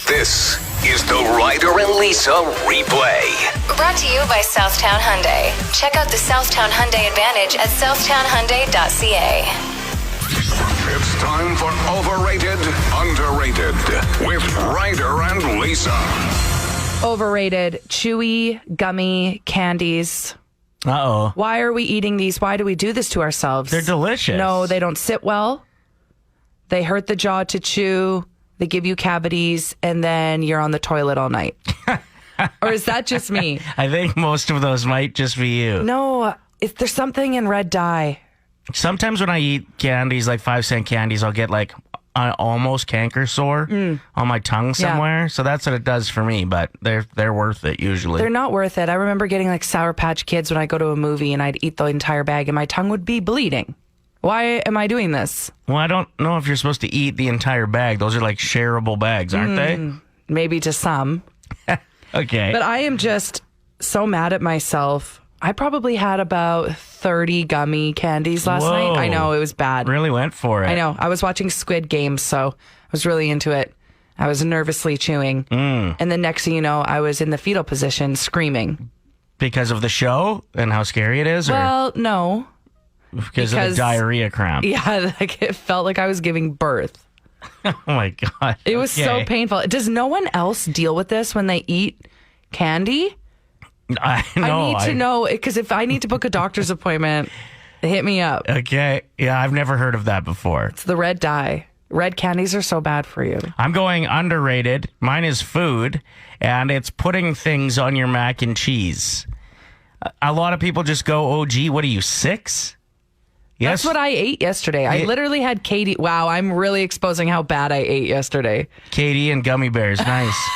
This is the Ryder and Lisa replay. Brought to you by Southtown Hyundai. Check out the Southtown Hyundai Advantage at southtownhyundai.ca. It's time for Overrated Underrated with Ryder and Lisa. Overrated, chewy, gummy candies. Uh-oh. Why are we eating these? Why do we do this to ourselves? They're delicious. No, they don't sit well. They hurt the jaw to chew. They give you cavities, and then you're on the toilet all night. Or is that just me? I think most of those might just be you. No, there's something in red dye. Sometimes when I eat candies, like 5-cent candies, I'll get like almost canker sore on my tongue somewhere. Yeah. So that's what it does for me, but they're worth it usually. They're not worth it. I remember getting like Sour Patch Kids when I go to a movie and I'd eat the entire bag and my tongue would be bleeding. Why am I doing this? Well, I don't know if you're supposed to eat the entire bag. Those are like shareable bags, aren't they? Maybe to some. Okay. But I am just so mad at myself. I probably had about 30 gummy candies last night. I know, it was bad. Really went for it. I know. I was watching Squid Game, so I was really into it. I was nervously chewing. And then next thing you know, I was in the fetal position screaming. Because of the show and how scary it is? Well, no. Because of the diarrhea cramp. Yeah, like it felt like I was giving birth. Oh my God. It was so painful. Does no one else deal with this when they eat candy? I need to know, because if I need to book a doctor's appointment, hit me up. Okay. Yeah, I've never heard of that before. It's the red dye. Red candies are so bad for you. I'm going underrated. Mine is food, and it's putting things on your mac and cheese. A lot of people just go, oh, gee, what are you, 6? Yes. That's what I ate yesterday. I literally had Katie. Wow, I'm really exposing how bad I ate yesterday. Katie and gummy bears. Nice.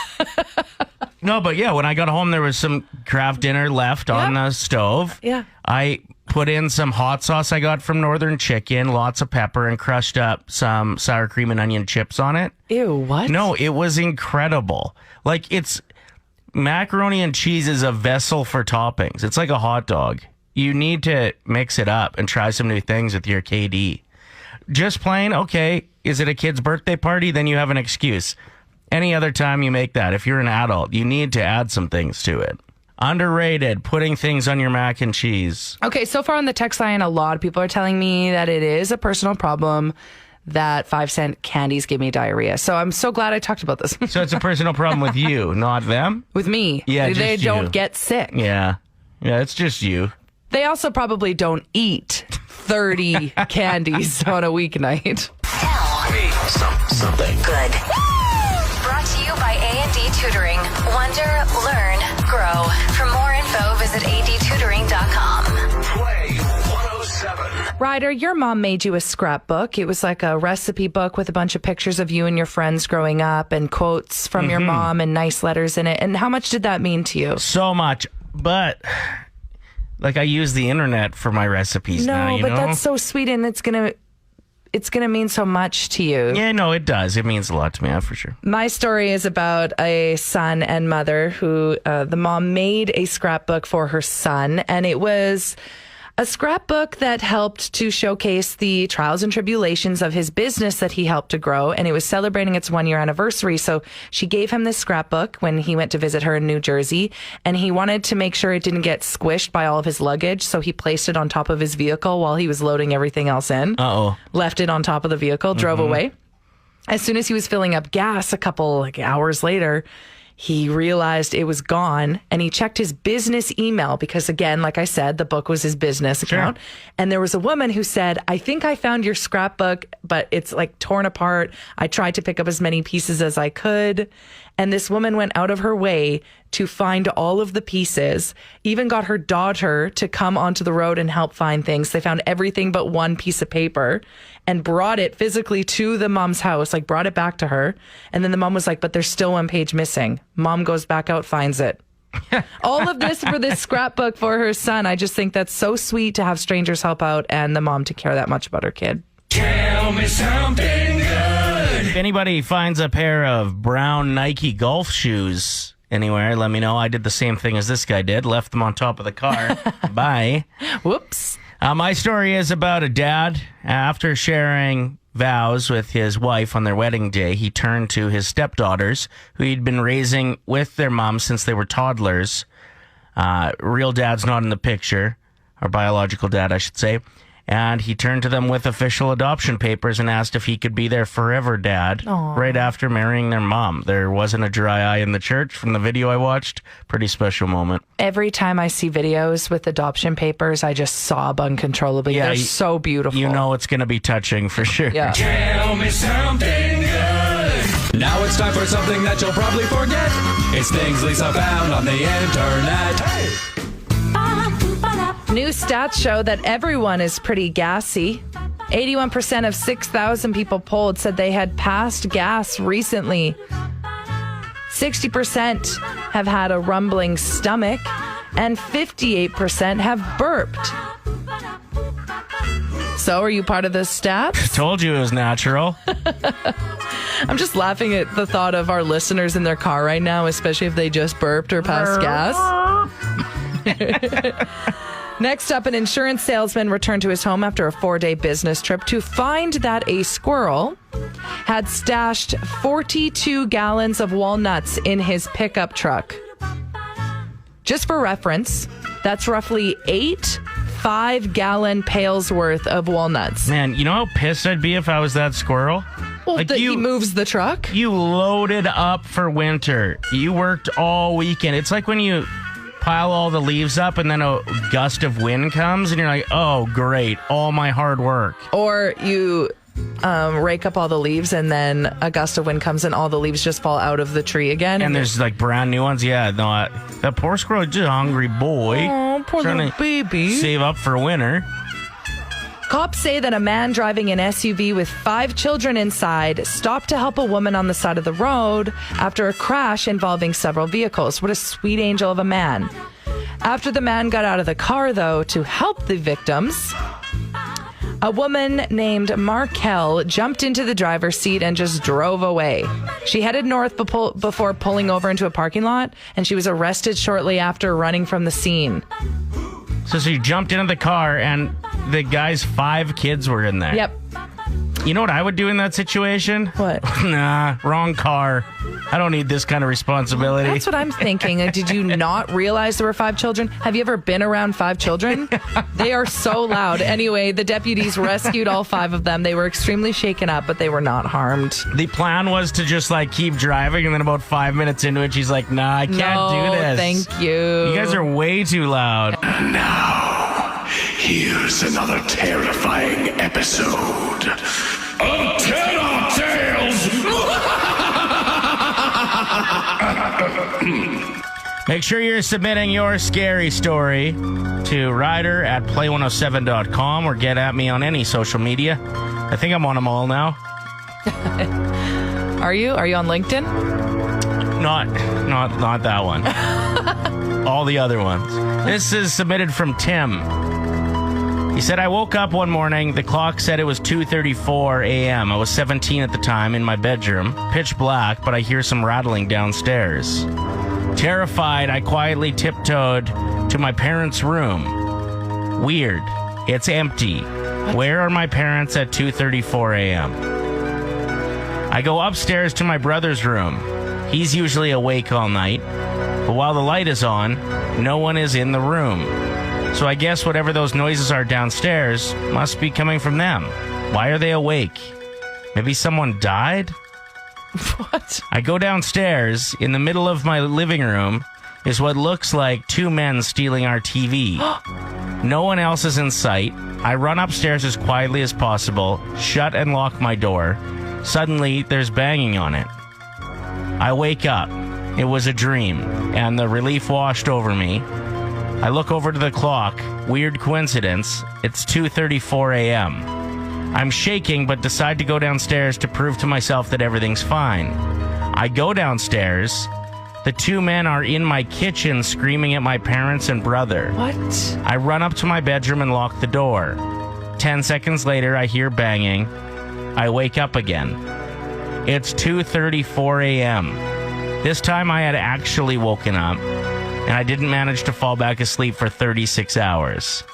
No, but yeah, when I got home, there was some Kraft dinner left on the stove. Yeah. I put in some hot sauce I got from Northern Chicken, lots of pepper, and crushed up some sour cream and onion chips on it. Ew, what? No, it was incredible. Like, it's macaroni and cheese is a vessel for toppings. It's like a hot dog. You need to mix it up and try some new things with your KD. Just plain, okay, is it a kid's birthday party? Then you have an excuse. Any other time you make that, if you're an adult, you need to add some things to it. Underrated, putting things on your mac and cheese. Okay, so far on the text line, a lot of people are telling me that it is a personal problem that 5-cent candies give me diarrhea. So I'm so glad I talked about this. So it's a personal problem with you, not them? With me. Yeah, they just don't you. get sick. Yeah, it's just you. They also probably don't eat 30 candies on a weeknight. Tell Me something. good. Brought to you by A&D Tutoring. Wonder, learn, grow. For more info, visit adtutoring.com. Play 107. Ryder, your mom made you a scrapbook. It was like a recipe book with a bunch of pictures of you and your friends growing up and quotes from your mom and nice letters in it. And how much did that mean to you? So much, but like I use the internet for my recipes now, you know? No, but that's so sweet and it's gonna mean so much to you. Yeah, no, it does. It means a lot to me, for sure. My story is about a son and mother who the mom made a scrapbook for her son, and it was a scrapbook that helped to showcase the trials and tribulations of his business that he helped to grow, and it was celebrating its 1-year anniversary. So she gave him this scrapbook when he went to visit her in New Jersey, and he wanted to make sure it didn't get squished by all of his luggage, so he placed it on top of his vehicle while he was loading everything else in. Left it on top of the vehicle, drove away. As soon as he was filling up gas a couple hours later, he realized it was gone, and he checked his business email because, again, like I said, the book was his business account. And there was a woman who said, I think I found your scrapbook, but it's like torn apart. I tried to pick up as many pieces as I could. And this woman went out of her way to find all of the pieces, even got her daughter to come onto the road and help find things. They found everything but one piece of paper and brought it physically to the mom's house, like brought it back to her. And then the mom was like, but there's still one page missing. Mom goes back out, finds it. All of this for this scrapbook for her son. I just think that's so sweet to have strangers help out and the mom to care that much about her kid. Tell me something good. If anybody finds a pair of brown Nike golf shoes anywhere, let me know. I did the same thing as this guy did. Left them on top of the car. Bye. Whoops. My story is about a dad after sharing vows with his wife on their wedding day, he turned to his stepdaughters, who he'd been raising with their mom since they were toddlers. Real dad's not in the picture, or biological dad, I should say. And he turned to them with official adoption papers and asked if he could be their forever dad. Aww. Right after marrying their mom. There wasn't a dry eye in the church from the video I watched. Pretty special moment. Every time I see videos with adoption papers, I just sob uncontrollably. Yeah, They're so beautiful. You know it's going to be touching for sure. Yeah. Tell me something good. Now it's time for something that you'll probably forget. It's things Lisa found on the internet. New stats show that everyone is pretty gassy. 81% of 6,000 people polled said they had passed gas recently. 60% have had a rumbling stomach, and 58% have burped. So, are you part of this stat? Told you it was natural. I'm just laughing at the thought of our listeners in their car right now, especially if they just burped or passed gas. Next up, an insurance salesman returned to his home after a 4-day business trip to find that a squirrel had stashed 42 gallons of walnuts in his pickup truck. Just for reference, that's roughly 8 5-gallon pails worth of walnuts. Man, you know how pissed I'd be if I was that squirrel? Well, Like he moves the truck. You loaded up for winter. You worked all weekend. It's like when you pile all the leaves up and then a gust of wind comes and you're like, oh, great, all my hard work. Or you rake up all the leaves and then a gust of wind comes and all the leaves just fall out of the tree again. And there's like brand new ones. Yeah, no, that poor squirrel, just a hungry boy. Oh, poor trying little to baby. save up for winter. Cops say that a man driving an SUV with 5 children inside stopped to help a woman on the side of the road after a crash involving several vehicles. What a sweet angel of a man. After the man got out of the car, though, to help the victims, a woman named Markel jumped into the driver's seat and just drove away. She headed north before pulling over into a parking lot, and she was arrested shortly after running from the scene. So she jumped into the car and the guy's 5 kids were in there. Yep. You know what I would do in that situation? What? Nah, wrong car. I don't need this kind of responsibility. That's what I'm thinking. Did you not realize there were 5 children? Have you ever been around 5 children? They are so loud. Anyway, the deputies rescued all 5 of them. They were extremely shaken up, but they were not harmed. The plan was to just like keep driving, and then about 5 minutes into it, she's like, nah, I can't do this. Thank you. You guys are way too loud. And now, here's another terrifying episode of Tell Tales. Make sure you're submitting your scary story to Ryder at play107.com or get at me on any social media. I think I'm on them all now. Are you? Are you on LinkedIn? Not that one. All the other ones. This is submitted from Tim. He said, I woke up one morning. The clock said it was 2:34 a.m. I was 17 at the time in my bedroom. Pitch black, but I hear some rattling downstairs. Terrified, I quietly tiptoed to my parents' room. Weird. It's empty. Where are my parents at 2:34 a.m.? I go upstairs to my brother's room. He's usually awake all night. But while the light is on, no one is in the room. So I guess whatever those noises are downstairs must be coming from them. Why are they awake? Maybe someone died? What? I go downstairs. In the middle of my living room is what looks like 2 men stealing our TV. No one else is in sight. I run upstairs as quietly as possible, shut and lock my door. Suddenly, there's banging on it. I wake up. It was a dream, and the relief washed over me. I look over to the clock. Weird coincidence. It's 2:34 a.m. I'm shaking, but decide to go downstairs to prove to myself that everything's fine. I go downstairs. The 2 men are in my kitchen screaming at my parents and brother. What? I run up to my bedroom and lock the door. 10 seconds later, I hear banging. I wake up again. It's 2:34 a.m. This time I had actually woken up, and I didn't manage to fall back asleep for 36 hours.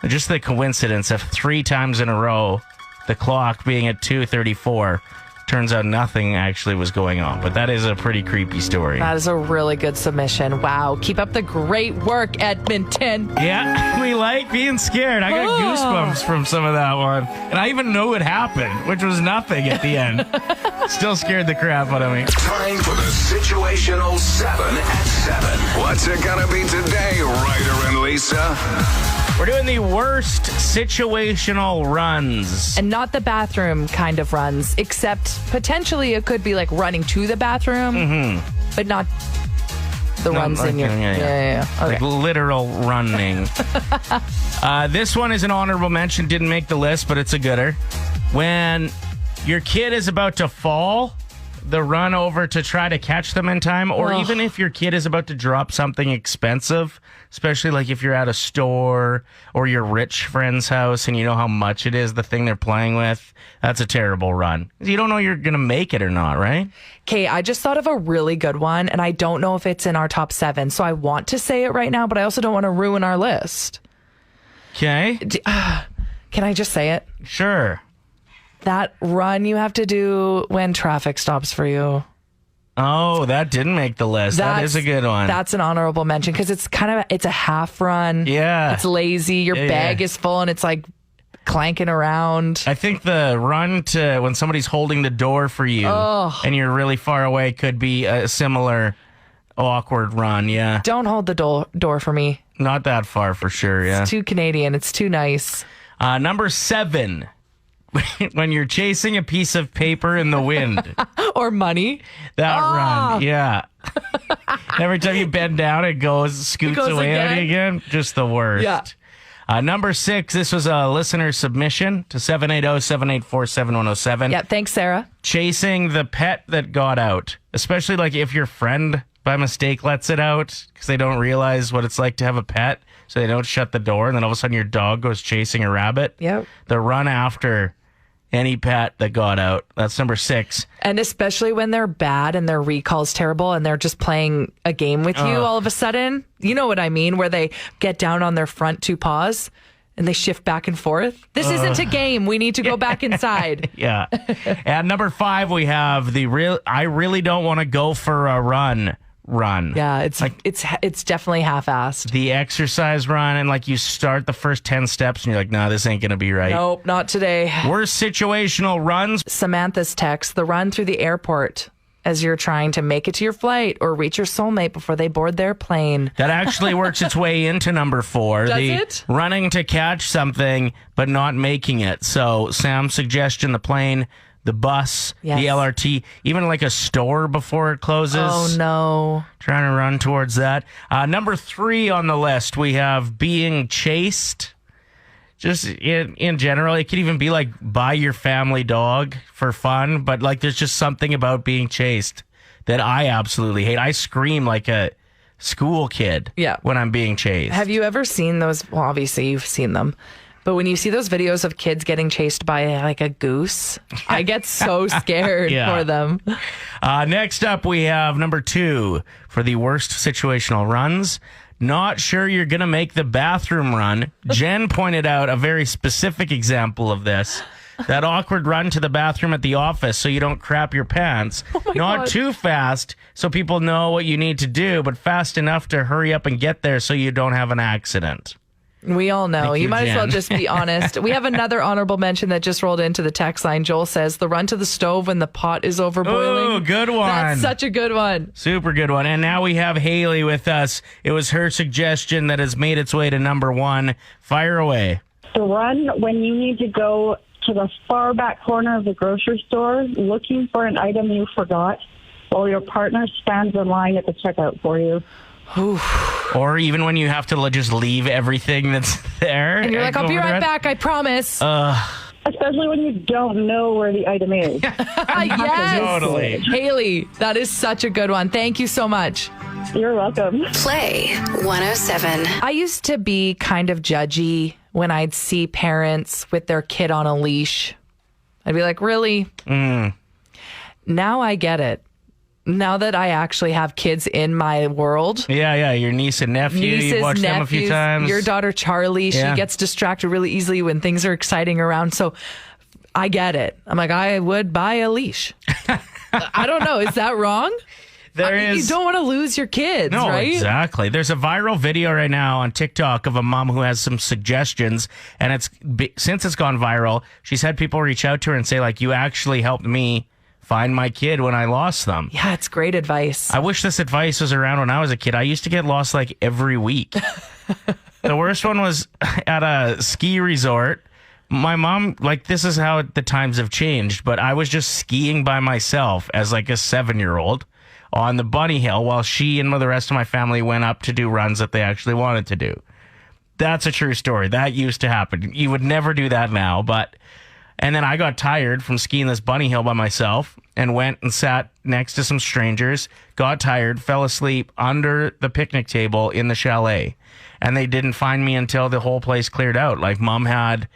Just the coincidence of 3 times in a row, the clock being at 2:34. Turns out nothing actually was going on, but that is a pretty creepy story. That is a really good submission. Wow. Keep up the great work, Edmonton. Yeah, we like being scared. I got goosebumps from some of that one. And I even know it happened, which was nothing at the end. Still scared the crap out of me. Time for the Situational 7 at 7. What's it gonna be today, Ryder and Lisa? We're doing the worst situational runs. And not the bathroom kind of runs, except potentially it could be like running to the bathroom, but not the runs in your... Yeah. Okay. Like literal running. This one is an honorable mention. Didn't make the list, but it's a gooder. When your kid is about to fall, the run over to try to catch them in time, or even if your kid is about to drop something expensive, especially like if you're at a store or your rich friend's house and you know how much it is, the thing they're playing with, that's a terrible run. You don't know you're going to make it or not, right? Okay, I just thought of a really good one, and I don't know if it's in our top 7, so I want to say it right now, but I also don't want to ruin our list. Okay. Can I just say it? Sure. That run you have to do when traffic stops for you. Oh, that didn't make the list. That is a good one. That's an honorable mention because it's a half run. Yeah. It's lazy. Your bag is full and it's like clanking around. I think the run to when somebody's holding the door for you and you're really far away could be a similar awkward run. Yeah. Don't hold the door for me. Not that far for sure. Yeah. It's too Canadian. It's too nice. Number 7. When you're chasing a piece of paper in the wind. Or money. That run, yeah. Every time you bend down, it scoots away at you again. Just the worst. Yeah. Number 6, this was a listener submission to 780-784-7107. Yeah, thanks, Sarah. Chasing the pet that got out, especially like if your friend by mistake lets it out because they don't realize what it's like to have a pet, so they don't shut the door, and then all of a sudden your dog goes chasing a rabbit. Yep. The run after any pet that got out. That's number 6. And especially when they're bad and their recall's terrible and they're just playing a game with you all of a sudden. You know what I mean? Where they get down on their front 2 paws and they shift back and forth. This isn't a game. We need to go back inside. Yeah. At number 5, we have I really don't want to go for a run. Yeah, it's definitely half-assed. The exercise run, and like you start the first 10 steps and you're like, nah, this ain't gonna be right. Nope, not today. Worst situational runs. Samantha's text, the run through the airport as you're trying to make it to your flight or reach your soulmate before they board their plane. That actually works its way into number 4. Does the it? Running to catch something but not making it. So Sam's suggestion, the plane, the bus, the LRT, even like a store before it closes. Oh, no. Trying to run towards that. Number 3 on the list, we have being chased. Just in general, it could even be like buy your family dog for fun, but like there's just something about being chased that I absolutely hate. I scream like a school kid when I'm being chased. Have you ever seen those? Well, obviously you've seen them. But when you see those videos of kids getting chased by like a goose, I get so scared for them. Next up, we have number 2 for the worst situational runs. Not sure you're going to make the bathroom run. Jen pointed out a very specific example of this. That awkward run to the bathroom at the office so you don't crap your pants. Not too fast so people know what you need to do, but fast enough to hurry up and get there so you don't have an accident. We all know. You might as well just be honest. We have another honorable mention that just rolled into the text line. Joel says, the run to the stove when the pot is over boiling. Oh, good one. That's such a good one. Super good one. And now we have Haley with us. It was her suggestion that has made its way to number 1. Fire away. The run when you need to go to the far back corner of the grocery store looking for an item you forgot while your partner stands in line at the checkout for you. Or even when you have to just leave everything that's there. And you're like, I'll be right back, I promise. Especially when you don't know where the item is. Yes. Totally. Haley, that is such a good one. Thank you so much. You're welcome. Play 107. I used to be kind of judgy when I'd see parents with their kid on a leash. I'd be like, really? Now I get it. Now that I actually have kids in my world. Yeah, your niece and nephew. You've watched them a few times. Your daughter Charlie, she gets distracted really easily when things are exciting around. So I get it. I'm like, I would buy a leash. I don't know. Is that wrong? You don't want to lose your kids, no, right? Exactly. There's a viral video right now on TikTok of a mom who has some suggestions, and since it's gone viral, she's had people reach out to her and say, like, you actually helped me find my kid when I lost them. Yeah, it's great advice. I wish this advice was around when I was a kid. I used to get lost like every week. The worst one was at a ski resort. My mom, like, this is how the times have changed, but I was just skiing by myself as like a 7-year-old on the bunny hill while she and the rest of my family went up to do runs that they actually wanted to do. That's a true story. That used to happen. You would never do that now, and then I got tired from skiing this bunny hill by myself and went and sat next to some strangers, got tired, fell asleep under the picnic table in the chalet. And they didn't find me until the whole place cleared out. Like, Mom had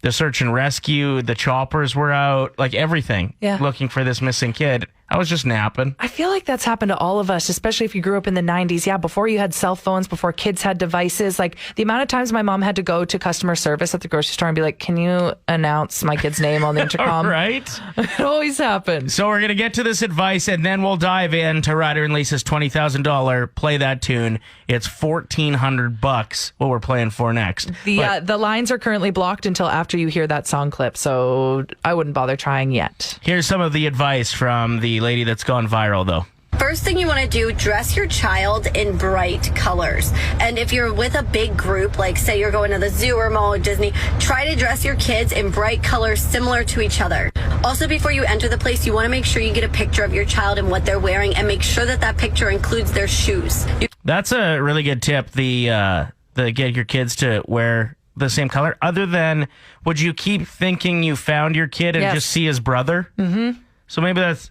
the search and rescue, the choppers were out, like everything, looking for this missing kid. I was just napping. I feel like that's happened to all of us, especially if you grew up in the 90s. Yeah, before you had cell phones, before kids had devices. Like, the amount of times my mom had to go to customer service at the grocery store and be like, can you announce my kid's name on the intercom? Right? It always happens. So we're going to get to this advice, and then we'll dive into Ryder and Lisa's $20,000 Play That Tune. It's $1,400 what we're playing for next. The lines are currently blocked until after you hear that song clip, so I wouldn't bother trying yet. Here's some of the advice from the lady that's gone viral, though. First thing you want to do, dress your child in bright colors. And if you're with a big group, like say you're going to the zoo or mall or Disney, try to dress your kids in bright colors similar to each other. Also, before you enter the place, you want to make sure you get a picture of your child and what they're wearing, and make sure that picture includes their shoes. That's a really good tip, the get your kids to wear the same color. Other than, would you keep thinking you found your kid and just see his brother? Mm-hmm. So maybe that's...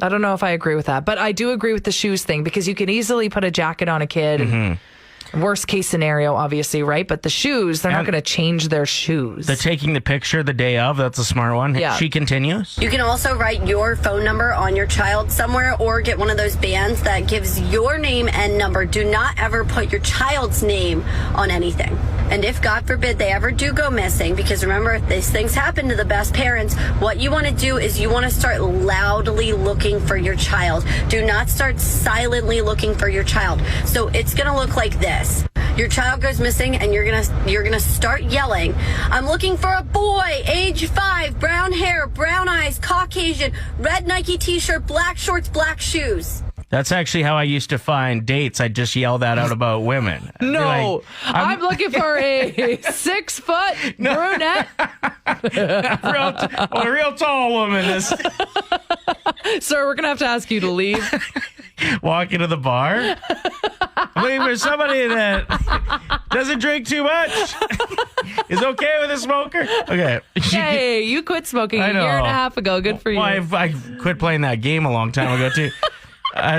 I don't know if I agree with that, but I do agree with the shoes thing, because you can easily put a jacket on a kid. Mm-hmm. Worst case scenario, obviously, right? But the shoes, they're not going to change their shoes. The taking the picture the day of, that's a smart one. Yeah. She continues. You can also write your phone number on your child somewhere, or get one of those bands that gives your name and number. Do not ever put your child's name on anything. And if, God forbid, they ever do go missing, because remember, these things happen to the best parents, what you want to do is you want to start loudly looking for your child. Do not start silently looking for your child. So it's going to look like this. Your child goes missing, and you're gonna start yelling, I'm looking for a boy, age 5, brown hair, brown eyes, Caucasian, red Nike t-shirt, black shorts, black shoes. That's actually how I used to find dates. I'd just yell that out about women. No, like, I'm looking for a 6-foot brunette. A real tall woman. Sir, we're going to have to ask you to leave. Walk into the bar. I'm looking for somebody that doesn't drink too much. Is okay with a smoker. Okay. Hey, you quit smoking a year and a half ago. Good for you. Well, I quit playing that game a long time ago, too.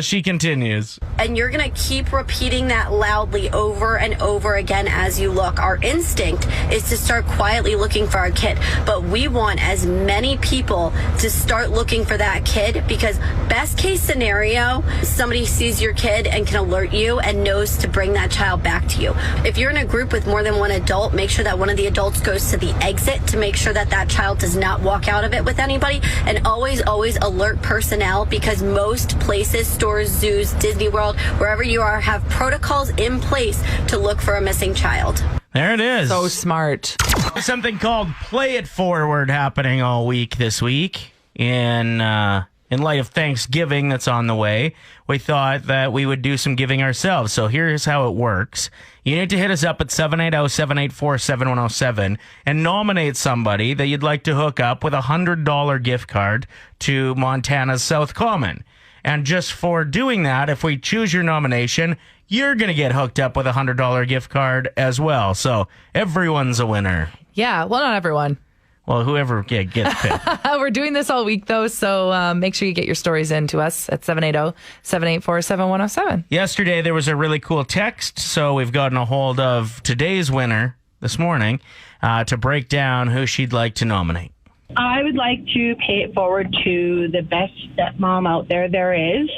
She continues. And you're going to keep repeating that loudly over and over again as you look. Our instinct is to start quietly looking for our kid, but we want as many people to start looking for that kid, because best case scenario, somebody sees your kid and can alert you and knows to bring that child back to you. If you're in a group with more than one adult, make sure that one of the adults goes to the exit to make sure that that child does not walk out of it with anybody. And always alert personnel, because most places, stores, zoos, Disney World, wherever you are, have protocols in place to look for a missing child. There it is. So smart. Something called Play It Forward happening all week this week. In light of Thanksgiving that's on the way, we thought that we would do some giving ourselves. So here's how it works. You need to hit us up at 780-784-7107 and nominate somebody that you'd like to hook up with a $100 gift card to Montana's South Common. And just for doing that, if we choose your nomination, you're going to get hooked up with a $100 gift card as well. So everyone's a winner. Yeah, well, not everyone. Well, whoever gets picked. We're doing this all week, though, so make sure you get your stories in to us at 780-784-7107. Yesterday, there was a really cool text, so we've gotten a hold of today's winner this morning to break down who she'd like to nominate. I would like to pay it forward to the best stepmom out there is.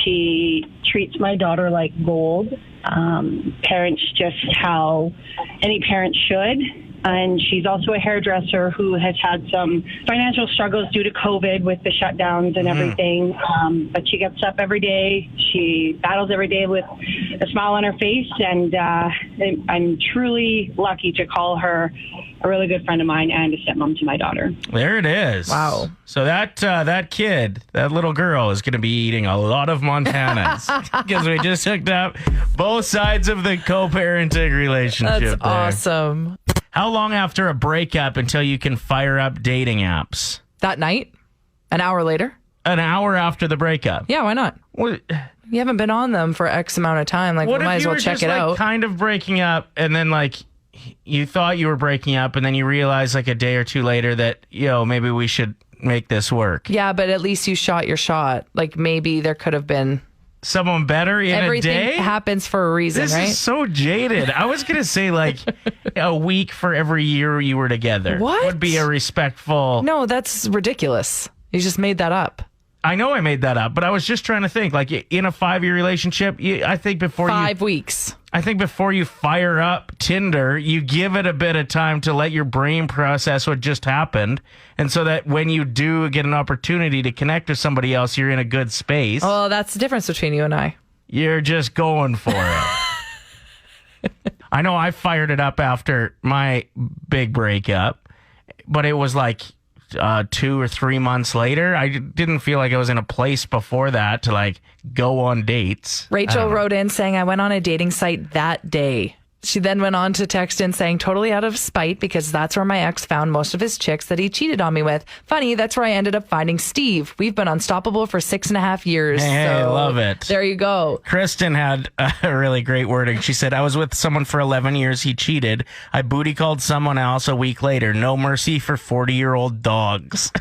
She treats my daughter like gold. Parents just how any parent should. and she's also a hairdresser who has had some financial struggles due to COVID with the shutdowns and everything. But she gets up every day. She battles every day with a smile on her face, and I'm truly lucky to call her a really good friend of mine and a stepmom to my daughter. There it is. Wow. So that kid, that little girl, is going to be eating a lot of Montanas because we just hooked up both sides of the co-parenting relationship. That's there. awesome. How long after a breakup until you can fire up dating apps? That night? An hour later? An hour after the breakup. Yeah, why not? What, You haven't been on them for X amount of time. Like, we what might if as you well were check just it like out. kind of breaking up and then like you thought you were breaking up and then you realized like a day or two later that, maybe we should make this work? Yeah, but at least you shot your shot. Like, maybe there could have been... Someone better in Everything a day? happens for a reason, This right? is so jaded. I was going to say like a week for every year you were together. What? Would be a respectful... No, that's ridiculous. You just made that up. I know I made that up, but I was just trying to think like in a 5-year relationship, I think before 5 weeks. I think before you fire up Tinder, you give it a bit of time to let your brain process what just happened. And so that when you do get an opportunity to connect with somebody else, you're in a good space. Well, that's the difference between you and I. You're just going for it. I know I fired it up after my big breakup, but it was like 2 or 3 months later. I didn't feel like I was in a place before that to like go on dates. Rachel wrote in saying, I went on a dating site that day. She then went on to text in saying, totally out of spite because that's where my ex found most of his chicks that he cheated on me with. Funny, that's where I ended up finding Steve. We've been unstoppable for 6.5 years. Hey, I love it. There you go. Kristen had a really great wording. She said, I was with someone for 11 years. He cheated. I booty called someone else a week later. No mercy for 40-year-old dogs.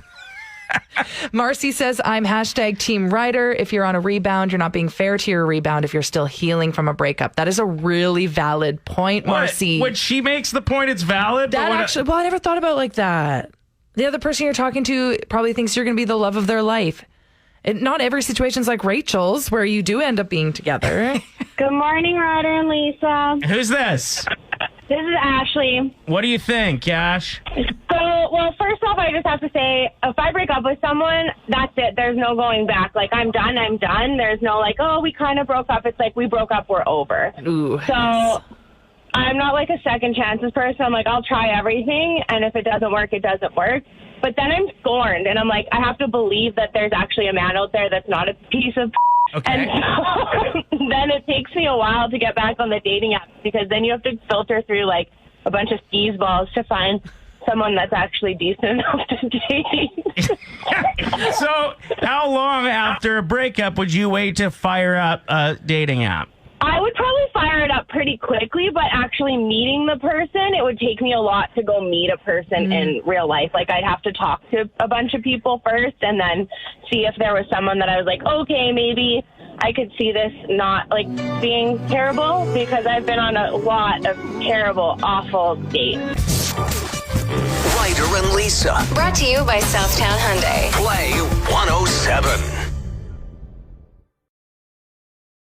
Marcy says, I'm hashtag Team Ryder. If you're on a rebound, you're not being fair to your rebound if you're still healing from a breakup. That is a really valid point, Marcy. When she makes the point, it's valid. That but when actually, well, I never thought about it like that. The other person you're talking to probably thinks you're going to be the love of their life. And not every situation's like Rachel's where you do end up being together. Good morning, Ryder and Lisa. Who's this? This is Ashley. What do you think, Ash? Well, first off, I just have to say, if I break up with someone, that's it. There's no going back. Like, I'm done. There's no like, oh, we kind of broke up. It's like, we broke up, we're over. Ooh. So I'm not like a second chances person. I'm like, I'll try everything. And if it doesn't work, it doesn't work. But then I'm scorned. And I'm like, I have to believe that there's actually a man out there that's not a piece of Okay. And so then it takes me a while to get back on the dating apps because then you have to filter through like a bunch of skis balls to find someone that's actually decent enough to date. So how long after a breakup would you wait to fire up a dating app? I would probably fire it up pretty quickly, but actually meeting the person, it would take me a lot to go meet a person in real life. Like, I'd have to talk to a bunch of people first and then see if there was someone that I was like, okay, maybe I could see this not, like, being terrible, because I've been on a lot of terrible, awful dates. Ryder and Lisa. Brought to you by Southtown Hyundai. Play 107.